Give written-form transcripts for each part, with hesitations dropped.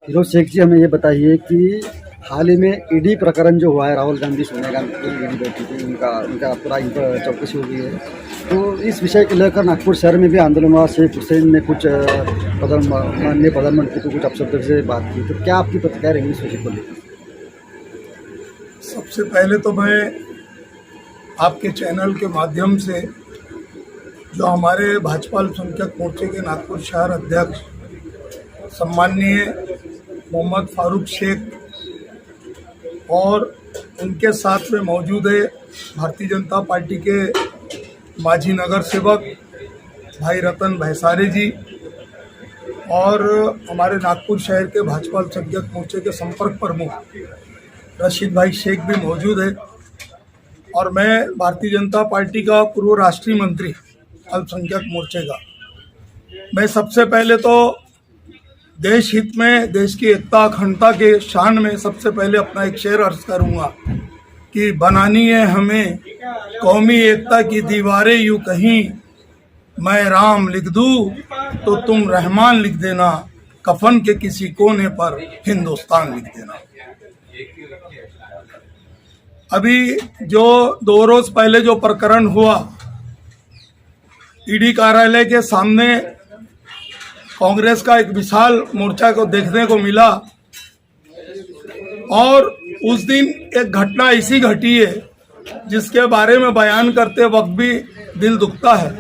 फिरोज शेख जी, हमें ये बताइए कि हाल ही में ईडी प्रकरण जो हुआ है, राहुल गांधी सोनिया गांधी की ईडी बैठी थी, उनका उनका पूरा इन पर चौकसी हो गई है। तो इस विषय को लेकर नागपुर शहर में भी आंदोलन हुआ। शेख हुसैन ने कुछ माननीय प्रधानमंत्री को कुछ अपशब्द से बात की। तो क्या आपकी प्रतिक्रिया रहेगी इस विषय को लेकर? सबसे पहले तो मैं आपके चैनल के माध्यम से जो हमारे भाजपा अल्पसंख्यक मोर्चे के नागपुर शहर अध्यक्ष सम्माननीय मोहम्मद फारूक शेख और उनके साथ में मौजूद है भारतीय जनता पार्टी के माजी नगर सेवक भाई रतन भैसारे जी और हमारे नागपुर शहर के भाजपा अल्पसंख्यक मोर्चे के संपर्क प्रमुख रशीद भाई शेख भी मौजूद है। और मैं भारतीय जनता पार्टी का पूर्व राष्ट्रीय मंत्री अल्पसंख्यक मोर्चे का, मैं सबसे पहले तो देश हित में, देश की एकता अखंडता के शान में सबसे पहले अपना एक शेर अर्ज करूंगा कि बनानी है हमें कौमी एकता की दीवारें, यूं कहीं मैं राम लिख दूं तो तुम रहमान लिख देना, कफन के किसी कोने पर हिंदुस्तान लिख देना। अभी जो 2 रोज पहले जो प्रकरण हुआ, ईडी कार्यालय के सामने कांग्रेस का एक विशाल मोर्चा को देखने को मिला और उस दिन एक घटना ऐसी घटी है जिसके बारे में बयान करते वक्त भी दिल दुखता है।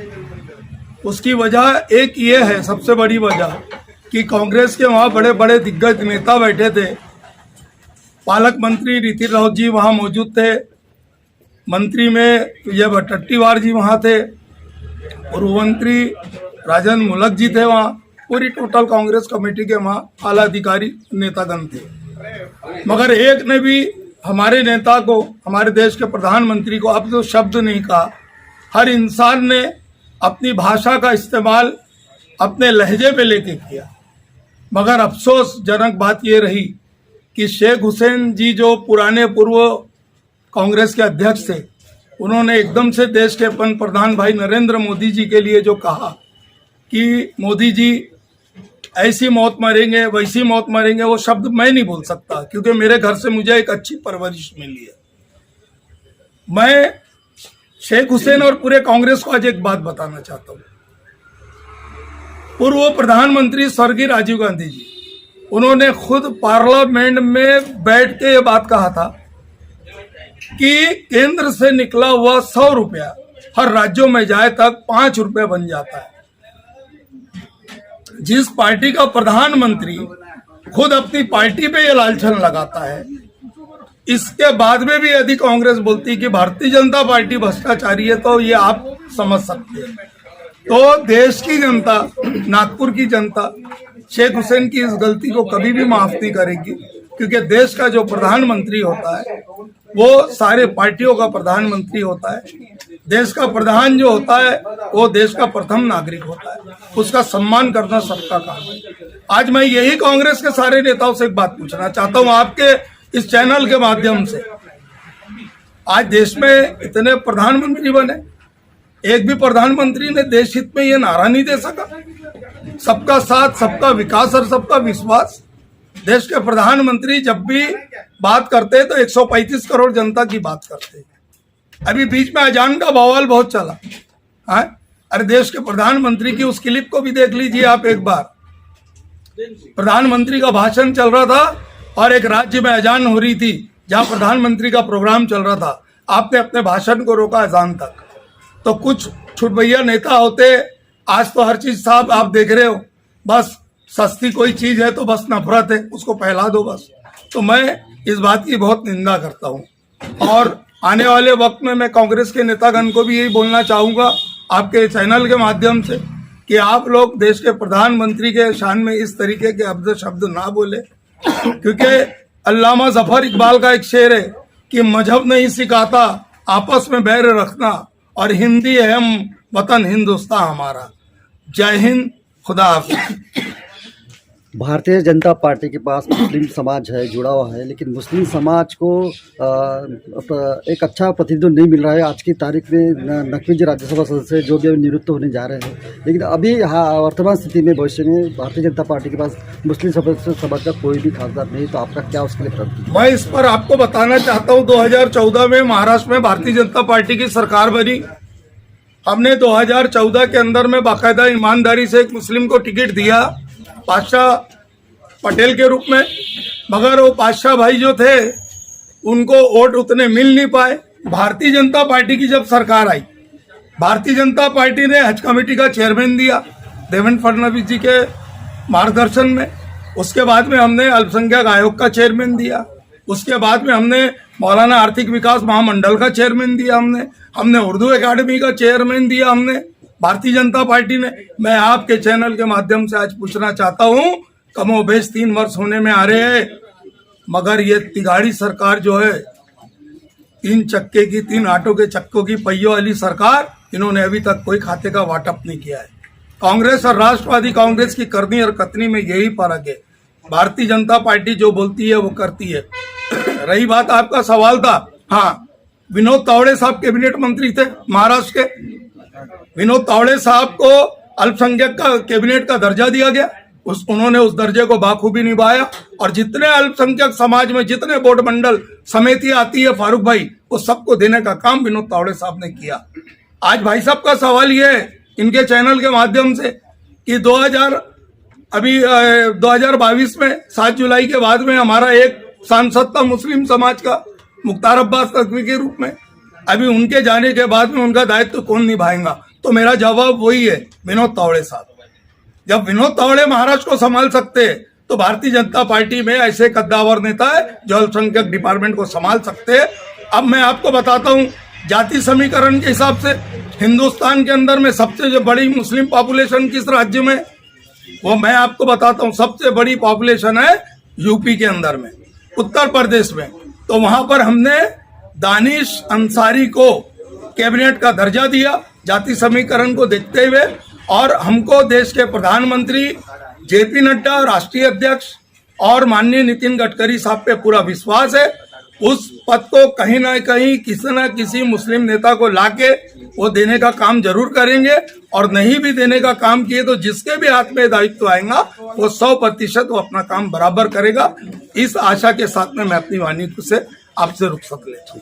उसकी वजह एक ये है, सबसे बड़ी वजह, कि कांग्रेस के वहाँ बड़े बड़े दिग्गज नेता बैठे थे। पालक मंत्री रीति रावत जी वहाँ मौजूद थे, मंत्री में विजय वडेट्टीवार जी वहाँ थे, पूर्व मंत्री राजेंद्र मूलक जी थे वहाँ, पूरी टोटल कांग्रेस कमेटी के वहाँ आला अधिकारी नेतागण थे। मगर एक ने भी हमारे नेता को, हमारे देश के प्रधानमंत्री को अब तो शब्द नहीं कहा। हर इंसान ने अपनी भाषा का इस्तेमाल अपने लहजे पे लेके किया। मगर अफसोसजनक बात ये रही कि शेख हुसैन जी जो पुराने पूर्व कांग्रेस के अध्यक्ष थे, उन्होंने एकदम से देश के प्रधान भाई नरेंद्र मोदी जी के लिए जो कहा कि मोदी जी ऐसी मौत मरेंगे, वैसी मौत मरेंगे, वो शब्द मैं नहीं बोल सकता क्योंकि मेरे घर से मुझे एक अच्छी परवरिश मिली है। मैं शेख हुसैन और पूरे कांग्रेस को आज एक बात बताना चाहता हूँ। पूर्व प्रधानमंत्री स्वर्गीय राजीव गांधी जी, उन्होंने खुद पार्लियामेंट में बैठ के ये बात कहा था कि केंद्र से निकला हुआ 100 रुपया हर राज्यों में जाए तक 5 रुपये बन जाता है। जिस पार्टी का प्रधानमंत्री खुद अपनी पार्टी पे ये लालछन लगाता है, इसके बाद में भी यदि कांग्रेस बोलती है कि भारतीय जनता पार्टी भ्रष्टाचारी है, तो ये आप समझ सकते हैं। तो देश की जनता, नागपुर की जनता शेख हुसैन की इस गलती को कभी भी माफ नहीं करेगी, क्योंकि देश का जो प्रधानमंत्री होता है वो सारे पार्टियों का प्रधानमंत्री होता है। देश का प्रधान जो होता है वो देश का प्रथम नागरिक होता है, उसका सम्मान करना सबका काम है। आज मैं यही कांग्रेस के सारे नेताओं से एक बात पूछना चाहता हूं आपके इस चैनल के माध्यम से। आज देश में इतने प्रधानमंत्री बने, एक भी प्रधानमंत्री ने देश हित में ये नारा नहीं दे सका, सबका साथ, सबका विकास और सबका विश्वास। देश के प्रधानमंत्री जब भी बात करते हैं तो 135 करोड़ जनता की बात करते हैं। अभी बीच में अजान का बवाल बहुत चला है। अरे देश के प्रधानमंत्री की उस क्लिप को भी देख लीजिए आप एक बार। प्रधानमंत्री का भाषण चल रहा था और एक राज्य में अजान हो रही थी जहां प्रधानमंत्री का प्रोग्राम चल रहा था, आपने अपने भाषण को रोका अजान तक। तो कुछ छुटभैया नेता होते, आज तो हर चीज साहब आप देख रहे हो, बस सस्ती कोई चीज है तो बस नफरत है, उसको फैला दो बस। तो मैं इस बात की बहुत निंदा करता हूं और आने वाले वक्त में मैं कांग्रेस के नेतागण को भी यही बोलना चाहूंगा आपके चैनल के माध्यम से कि आप लोग देश के प्रधानमंत्री के शान में इस तरीके के अब्द शब्द ना बोले, क्योंकि अल्लामा जफर इकबाल का एक शेर है कि मजहब नहीं सिखाता आपस में बैर रखना, और हिंदी है हम, वतन हिंदुस्तान हमारा। जय हिंद, खुदा हाफिज। भारतीय जनता पार्टी के पास मुस्लिम समाज है, जुड़ा हुआ है, लेकिन मुस्लिम समाज को एक अच्छा प्रतिनिधित्व नहीं मिल रहा है। आज की तारीख में नकवी जी राज्यसभा सदस्य जो भी निवृत्त होने जा रहे हैं, लेकिन अभी वर्तमान स्थिति में भविष्य में भारतीय जनता पार्टी के पास मुस्लिम समाज का कोई भी खासदार नहीं, तो आपका क्या उसके लिए प्रतिक्रिया? मैं इस पर आपको बताना चाहता हूँ, 2014 में महाराष्ट्र में भारतीय जनता पार्टी की सरकार बनी। हमने 2014 के अंदर में बाकायदा ईमानदारी से एक मुस्लिम को टिकट दिया पातशाह पटेल के रूप में, मगर वो पातशाह भाई जो थे उनको वोट उतने मिल नहीं पाए। भारतीय जनता पार्टी की जब सरकार आई, भारतीय जनता पार्टी ने हज कमेटी का चेयरमैन दिया देवेंद्र फडणवीस जी के मार्गदर्शन में। उसके बाद में हमने अल्पसंख्यक आयोग का चेयरमैन दिया। उसके बाद में हमने मौलाना आर्थिक विकास महामंडल का चेयरमैन दिया। हमने उर्दू एकेडमी का चेयरमैन दिया हमने भारतीय जनता पार्टी ने। मैं आपके चैनल के माध्यम से आज पूछना चाहता हूं, कमोबेश 3 वर्ष होने में आ रहे हैं, मगर ये तिगाड़ी सरकार जो है, 3 आटों के चक्कों की पहियों वाली सरकार, इन्होंने अभी तक कोई खाते का वाटअप नहीं किया है। कांग्रेस और राष्ट्रवादी कांग्रेस की करनी और कतनी में यही फर्क है। भारतीय जनता पार्टी जो बोलती है वो करती है। रही बात आपका सवाल था, हाँ, विनोद तावड़े साहब कैबिनेट मंत्री थे महाराष्ट्र के। विनोद तावड़े साहब को अल्पसंख्यक का कैबिनेट का दर्जा दिया गया, उन्होंने उस दर्जे को बाखूबी निभाया। और जितने अल्पसंख्यक समाज में जितने बोर्ड मंडल समिति आती है फारूक भाई, वो सबको देने का काम विनोद तावड़े साहब ने किया। आज भाई साहब का सवाल ये है इनके चैनल के माध्यम से कि 2022 में 7 जुलाई के बाद में हमारा एक सांसद था मुस्लिम समाज का, मुख्तार अब्बास नकवी के रूप में। अभी उनके जाने के बाद में उनका दायित्व कौन निभाएगा? तो मेरा जवाब वही है, विनोद तावड़े साहब। जब विनोद तावड़े महाराष्ट्र को संभाल सकते हैं, तो भारतीय जनता पार्टी में ऐसे कद्दावर नेता है जो अल्पसंख्यक डिपार्टमेंट को संभाल सकते हैं। अब मैं आपको बताता हूं, जाति समीकरण के हिसाब से हिंदुस्तान के अंदर में सबसे जो बड़ी मुस्लिम पॉपुलेशन किस राज्य में, वो मैं आपको बताता हूं। सबसे बड़ी पॉपुलेशन है यूपी के अंदर में, उत्तर प्रदेश में। तो वहां पर हमने दानिश अंसारी को कैबिनेट का दर्जा दिया जाति समीकरण को देखते हुए। और हमको देश के प्रधानमंत्री जेपी नड्डा, राष्ट्रीय अध्यक्ष और माननीय नितिन गडकरी साहब पे पूरा विश्वास है। उस पद को कहीं ना कहीं किसी न किसी मुस्लिम नेता को लाके वो देने का काम जरूर करेंगे। और नहीं भी देने का काम किए तो जिसके भी हाथ में दायित्व आएगा वो 100% वो अपना काम बराबर करेगा। इस आशा के साथ में मैं अपनी वाणी से आपसे रुखसत लेता हूं।